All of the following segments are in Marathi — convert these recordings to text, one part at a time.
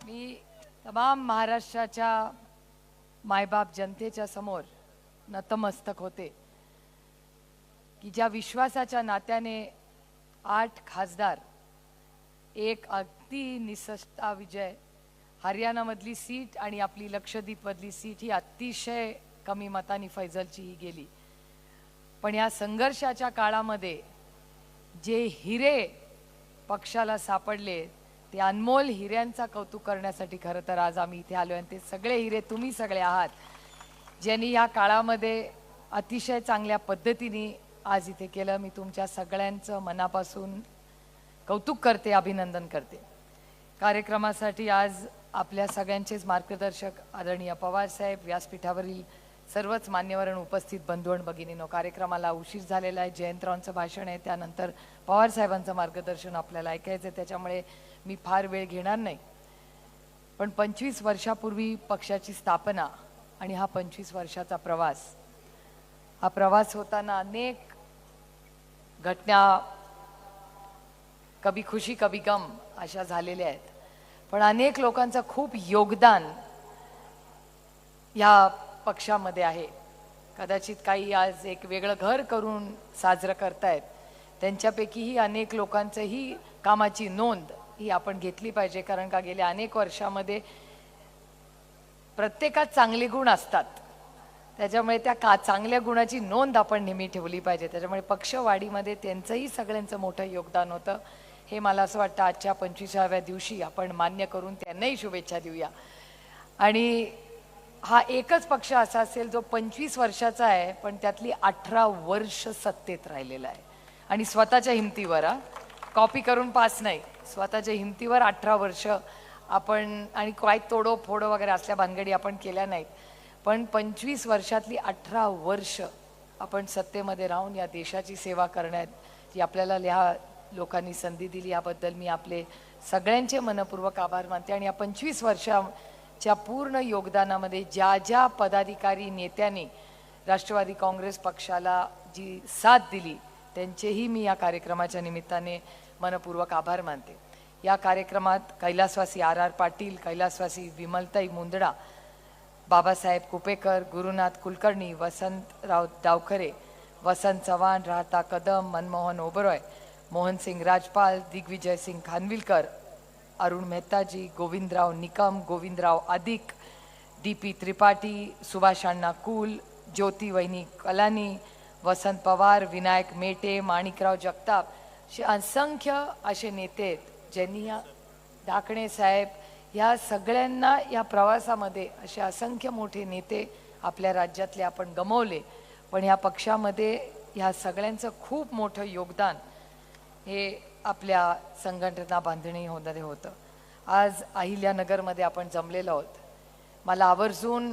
मी तमाम महाराष्ट्राच्या मायबाप जनतेच्या समोर नतमस्तक होते की ज्या विश्वासाच्या नात्याने 8 खासदार एक अगदी निसष्टा विजय हरियाणामधली सीट आणि आपली लक्षद्वीपमधली सीट ही अतिशय कमी मतांनी फैजलची ही गेली। पण या संघर्षाच्या काळामध्ये जे हिरे पक्षाला सापडले ते अनमोल हिऱ्यांचा कौतुक करण्यासाठी खरं तर आज आम्ही इथे आलो आणि ते सगळे हिरे तुम्ही सगळे आहात ज्यांनी या काळामध्ये अतिशय चांगल्या पद्धतीने आज इथे केलं। मी तुमच्या सगळ्यांचं मनापासून कौतुक करते, अभिनंदन करते। कार्यक्रमासाठी आज आपल्या सगळ्यांचेच मार्गदर्शक आदरणीय पवार साहेब, व्यासपीठावरील सर्वच मान्यवर उपस्थित बंधू आणि भगिनींनो, कार्यक्रमाला उशीर झालेला आहे। जयंतरावांचं भाषण आहे, त्यानंतर पवार साहेबांचं मार्गदर्शन आपल्याला ऐकायचं, त्याच्यामुळे मी फार वेळ घेणार नाही। पण 25 वर्षापूर्वी पक्षाची स्थापना आणि हा 25 वर्षाचा प्रवास, हा प्रवास होताना अनेक घटना कभी खुशी कभी गम अशा झालेल्या आहेत। पण अनेक लोकांचं खूप योगदान या पक्षामध्ये आहे। कदाचित काही आज एक वेगळं घर करून साजरं करतायत, त्यांच्यापैकीही अनेक लोकांचंही कामाची नोंद ही आपण घेतली पाहिजे, कारण का गेल्या अनेक वर्षामध्ये प्रत्येकात चांगले गुण असतात, त्याच्यामुळे त्या चांगल्या गुणाची नोंद आपण नेहमी ठेवली पाहिजे। त्याच्यामुळे पक्षवाढीमध्ये त्यांचंही सगळ्यांचं मोठं योगदान होतं, हे मला असं वाटतं आजच्या 25व्या दिवशी आपण मान्य करून त्यांनाही शुभेच्छा देऊया। आणि हा एकच पक्ष असा असेल जो 25 वर्षाचा आहे पण त्यातली 18 वर्ष सत्तेत राहिलेला आहे आणि स्वतःच्या हिमतीवर, कॉपी करून पास नाही, स्वतःच्या हिमतीवर 18 वर्ष आपण, आणि काय तोडो फोडो वगैरे असल्या भानगडी आपण केल्या नाहीत, पण 25 वर्षातली 18 वर्ष आपण सत्तेमध्ये राहून या देशाची सेवा करण्यात जी आपल्याला ह्या लोकांनी संधी दिली याबद्दल मी आपले सगळ्यांचे मनपूर्वक आभार मानते। आणि या 25 वर्षाच्या पूर्ण योगदानामध्ये ज्या ज्या पदाधिकारी नेत्यांनी राष्ट्रवादी काँग्रेस पक्षाला जी साथ दिली त्यांचेही मी या कार्यक्रमाच्या निमित्ताने मनपूर्वक आभार मानते। या कार्यक्रमात कैलासवासी RR पाटील, कैलासवासी विमलताई मुंदडा, बाबासाहेब कुपेकर, गुरुनाथ कुलकर्णी, वसंतराव डावखरे, वसंत चव्हाण, राहता कदम, मनमोहन ओबरॉय, मोहनसिंग राजपाल, दिग्विजय सिंग खानविलकर, अरुण मेहताजी, गोविंदराव निकम, गोविंदराव अधिक, DP त्रिपाठी, सुभाष अण्णा कुल, ज्योती वहिनी कलानी, वसंत पवार, विनायक मेटे, माणिकराव जगताप, असंख्य असे नेते ज्यांनी या ढाकणे साहेब या सगळ्यांना या प्रवासामध्ये असे असंख्य मोठे नेते आपल्या राज्यातले आपण गमावले, पण या पक्षामध्ये ह्या सगळ्यांचं खूप मोठं योगदान हे आपल्या संघटना बांधणी होणारे होतं। आज अहिल्यानगरमध्ये आपण जमलेलो आहोत। मला आवर्जून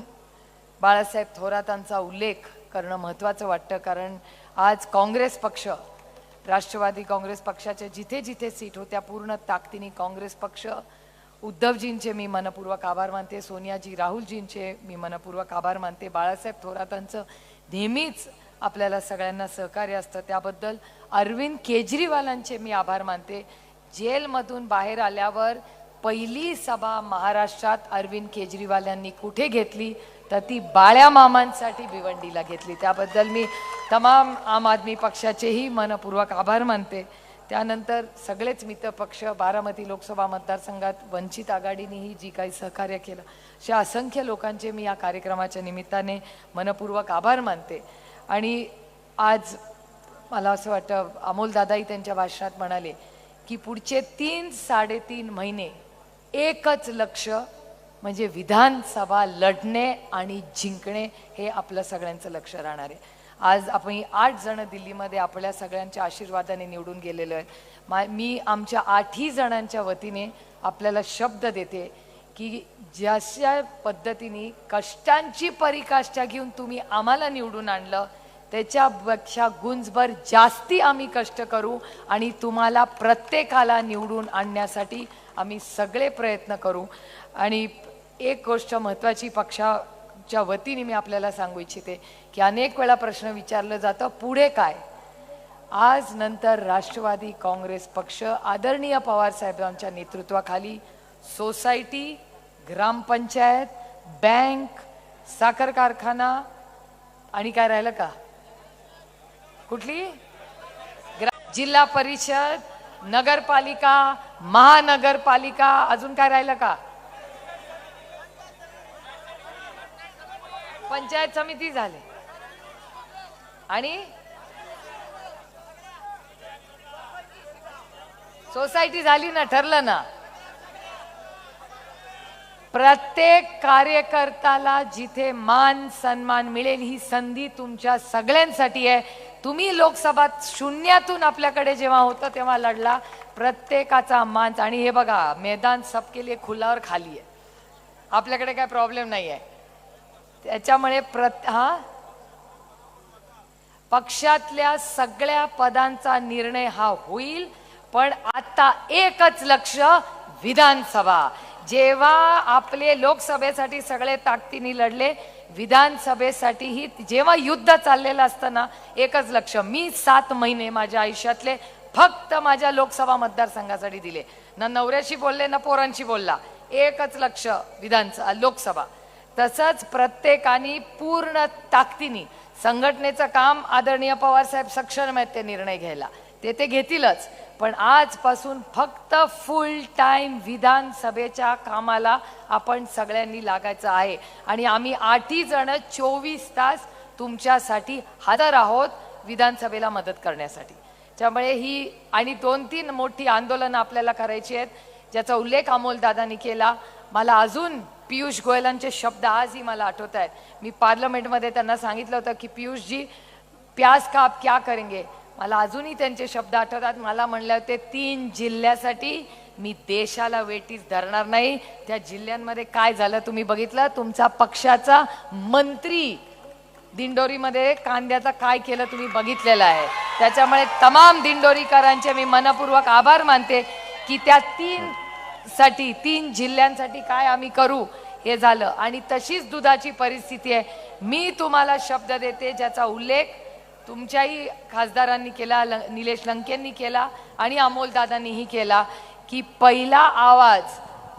बाळासाहेब थोरातांचा उल्लेख करणं महत्त्वाचं वाटतं, कारण आज काँग्रेस पक्ष, राष्ट्रवादी काँग्रेस पक्षाचे जिथे जिथे सीट होत्या पूर्ण ताकदीने काँग्रेस पक्ष, उद्धवजींचे मी मनपूर्वक आभार मानते, सोनियाजी राहुलजींचे मी मनपूर्वक आभार मानते, बाळासाहेब थोरातांचं नेहमीच आपल्याला सगळ्यांना सहकार्य असतं त्याबद्दल अरविंद केजरीवालांचे मी आभार मानते। जेलमधून बाहेर आल्यावर पहिली सभा महाराष्ट्रात अरविंद केजरीवालांनी कुठे घेतली तर ती बाळ्या मामांसाठी भिवंडीला घेतली, त्याबद्दल मी तमाम आम आदमी पक्षाचेही मनपूर्वक आभार मानते। त्यानंतर सगळेच मित्र पक्ष, बारामती लोकसभा मतदारसंघात वंचित आघाडीनेही जी काही सहकार्य केलं अशा असंख्य लोकांचे मी या कार्यक्रमाच्या निमित्ताने मनपूर्वक आभार मानते। आणि आज मला असं वाटतं अमोल दादाही त्यांच्या भाषणात म्हणाले की पुढचे 3-3.5 महिने एकच लक्ष म्हणजे विधानसभा लढणे आणि जिंकणे हे आपलं सगळ्यांचं लक्ष राहणार आहे। आज आपण 8 जण दिल्लीमध्ये आपल्या सगळ्यांच्या आशीर्वादाने निवडून गेलेलो आहे। मी आमच्या 8ही जणांच्या वतीने आपल्याला शब्द देते की जशा पद्धतीने कष्टांची परिकाष्ठा घेऊन तुम्ही आम्हाला निवडून आणलं त्याच्यापेक्षा गुंजभर जास्ती आम्ही कष्ट करू आणि तुम्हाला प्रत्येकाला निवडून आणण्यासाठी आम्ही सगळे प्रयत्न करू। आणि एक गोष्ट महत्त्वाची पक्षाच्या वतीने मी आपल्याला सांगू इच्छिते की अनेक वेळा प्रश्न विचारलं जातं पुढे काय। आज नंतर राष्ट्रवादी काँग्रेस पक्ष आदरणीय पवार साहेबांच्या नेतृत्वाखाली सोसायटी, ग्रामपंचायत, बँक, साखर कारखाना आणि काय राहिलं का? कुठली? जिल्हा परिषद, नगरपालिका, महानगरपालिका, अजून काय राहिलं का? पंचायत समिती झाले आणि सोसायटी झाली ना, ठरलं ना. प्रत्येक कार्यकर्त्याला जिथे मान सन्मान मिळेल ही संधी तुमच्या सगळ्यांसाठी आहे. तुम्ही लोकसभा शून्यातून आपल्याकडे जेव्हा होतं तेव्हा लढला, प्रत्येकाचा मान. आणि हे बघा, मैदान सबके लिए खुला और खाली आहे, आपल्याकडे काय प्रॉब्लेम नाही आहे. त्याच्यामुळे पक्षातल्या सगळ्या पदांचा निर्णय हा होईल. पण आता एकच लक्ष, विधानसभा. जेव्हा आपले लोकसभेसाठी सगळे ताकदीने लढले, विधानसभेसाठीही जेव्हा युद्ध चाललेलं असतं ना, एकच लक्ष. मी 7 महिने माझ्या आयुष्यातले फक्त माझ्या लोकसभा मतदारसंघासाठी दिले. ना नवऱ्याशी बोलले ना पोरांशी बोलला. एकच लक्ष, लोकसभा. तसंच प्रत्येकाने पूर्ण ताकदीने संघटनेचं काम, आदरणीय पवार साहेब सक्षम आहेत ते निर्णय घ्यायला, ते घेतीलच. पण आजपासून फक्त फुल टाइम विधानसभेच्या कामाला आपण सगळ्यांनी लागायचं आहे. आणि आम्ही 8 जण 24 तास तुमच्यासाठी हजर आहोत विधानसभेला मदत करण्यासाठी. त्यामुळे ही आणि 2-3 मोठी आंदोलनं आपल्याला करायची आहेत, ज्याचा उल्लेख अमोल दादांनी केला. मला अजून पियुष गोयलांचे शब्द आजही मला आठवत आहेत. मी पार्लमेंटमध्ये त्यांना सांगितलं होतं की पियुषजी, प्याज का आप क्या करेंगे. मला अजूनही त्यांचे शब्द आठवतात. मला म्हणले होते 3 जिल्ह्यासाठी मी देशाला वेटीस धरणार नाही. त्या जिल्ह्यांमध्ये काय झालं तुम्ही बघितलं. तुमचा पक्षाचा मंत्री दिंडोरीमध्ये कांद्याचा काय केलं तुम्ही बघितलेलं आहे. त्याच्यामुळे तमाम दिंडोरीकरांचे मी मनपूर्वक आभार मानते की त्या 3 जिल्ह्यांसाठी काय आम्ही करू हे झालं. आणि तशीच दुधाची परिस्थिती आहे. मी तुम्हाला शब्द देते, ज्याचा उल्लेख तुमच्याही खासदारांनी केला, निलेश लंकेंनी केला आणि अमोलदादांनीही केला, की पहिला आवाज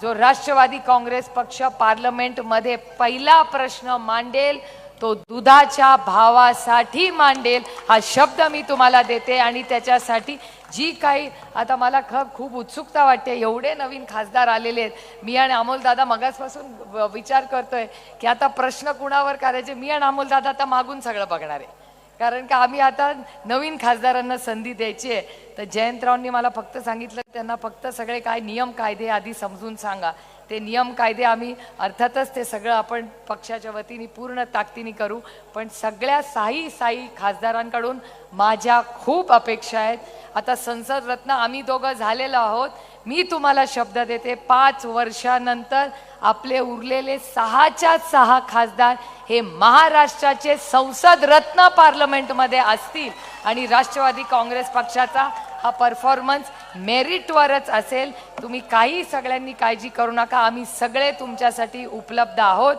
जो राष्ट्रवादी काँग्रेस पक्ष पार्लमेंटमध्ये पहिला प्रश्न मांडेल तो दुधाच्या भावासाठी मांडेल. हा शब्द मी तुम्हाला देते. आणि त्याच्यासाठी जी काही आता मला खूप उत्सुकता वाटते. एवढे नवीन खासदार आलेले आहेत. मी आणि अमोलदादा मगासपासून विचार करतोय की आता प्रश्न कुणावर करायचे. मी आणि अमोलदादा आता मागून सगळं बघणार आहे, कारण का आम्ही आता नवीन खासदारांना संधी द्यायची आहे. तर जयंतरावांनी मला फक्त सांगितलं, त्यांना फक्त सगळे काय नियम कायदे आधी समजून सांगा. ते नियम कायदे आम्ही अर्थातच ते सगळं आपण पक्षाच्या वतीने पूर्ण ताकदीने करू. पण सगळ्या साई खासदारांकडून माझ्या खूप अपेक्षा आहेत. आता संसद रत्न आम्ही दोघं झालेलो आहोत. मी तुम्हाला शब्द देते, 5 वर्षानंतर आपले उरलेले 6च्या 6 खासदार हे महाराष्ट्राचे संसद रत्न पार्लमेंटमध्ये असतील. आणि राष्ट्रवादी काँग्रेस पक्षाचा हा परफॉर्मन्स मेरिटवरच असेल. तुम्ही काही सगळ्यांनी काळजी करू नका. आम्ही सगळे तुमच्यासाठी उपलब्ध आहोत.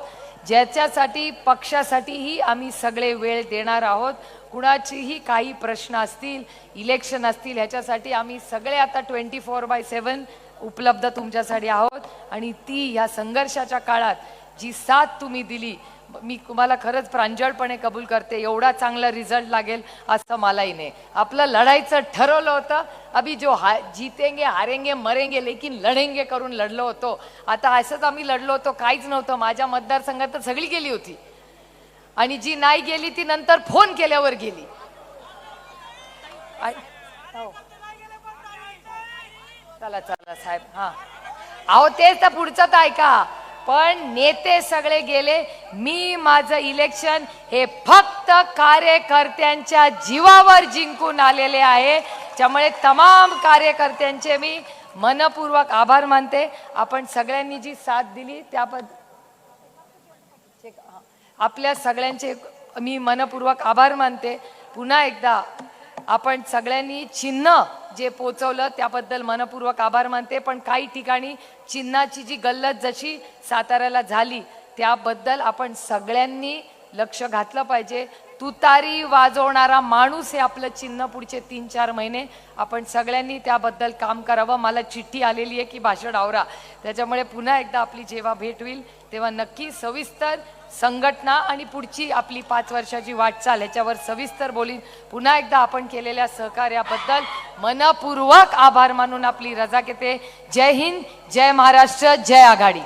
ज्याच्यासाठी पक्षासाठीही आम्ही सगळे वेळ देणार आहोत. कुणाचीही काही प्रश्न असतील, इलेक्शन असतील, ह्याच्यासाठी आम्ही सगळे आता 24/7 उपलब्ध तुमच्यासाठी आहोत. आणि ती या संघर्षाच्या काळात जी साथ तुम्ही दिली, मी तुम्हाला खरंच प्रांजळपणे कबूल करते. एवढा चांगला रिझल्ट लागेल असं मलाही नाही. आपलं लढायचं ठरवलं होतं. अभी जो जीतेंगे हारेंगे मरेंगे लेकिन लढेंगे करून लढलो होतो. आता असंच आम्ही लढलो होतो, काहीच नव्हतं. माझ्या मतदारसंघात तर सगळी गेली होती आणि जी नाही गेली ती नंतर फोन केल्यावर गेली. चला चला साहेब, हा अहो तेच तर पुढचं तर ऐका. पण नेते सगळे गेले. मी माझं इलेक्शन हे फक्त कार्यकर्त्यांच्या जीवावर जिंकून आलेले आहे. त्यामुळे तमाम कार्यकर्त्यांचे मी मनपूर्वक आभार मानते. आपण सगळ्यांनी जी साथ दिली त्याबद्दल आपल्या सगळ्यांचे मी मनपूर्वक आभार मानते. पुन्हा एकदा आपण सगळ्यांनी चिन्ह जे पोचवलं त्याबद्दल मनपूर्वक आभार मानते. पण काही ठिकाणी चिन्हाची जी गल्लत जशी साताऱ्याला झाली त्याबद्दल आपण सगळ्यांनी लक्ष घातलं पाहिजे. तुतारी वाजवणारा माणूस हे आपलं चिन्ह पुढचे 3-4 महिने. आपण सगळ्यांनी त्याबद्दल काम करावं. मला चिठ्ठी आलेली आहे की भाषण आवरा, त्याच्यामुळे पुन्हा एकदा आपली जेव्हा भेट होईल तेव्हा नक्की सविस्तर संघटना आणि पुढची आपली 5 वर्षाची वाटचाल याच्यावर सविस्तर बोलीन. पुन्हा एकदा आपण केलेल्या सहकार्याबद्दल मनपूर्वक आभार मानून आपली रजा घेते. जय हिंद, जय महाराष्ट्र, जय आघाडी.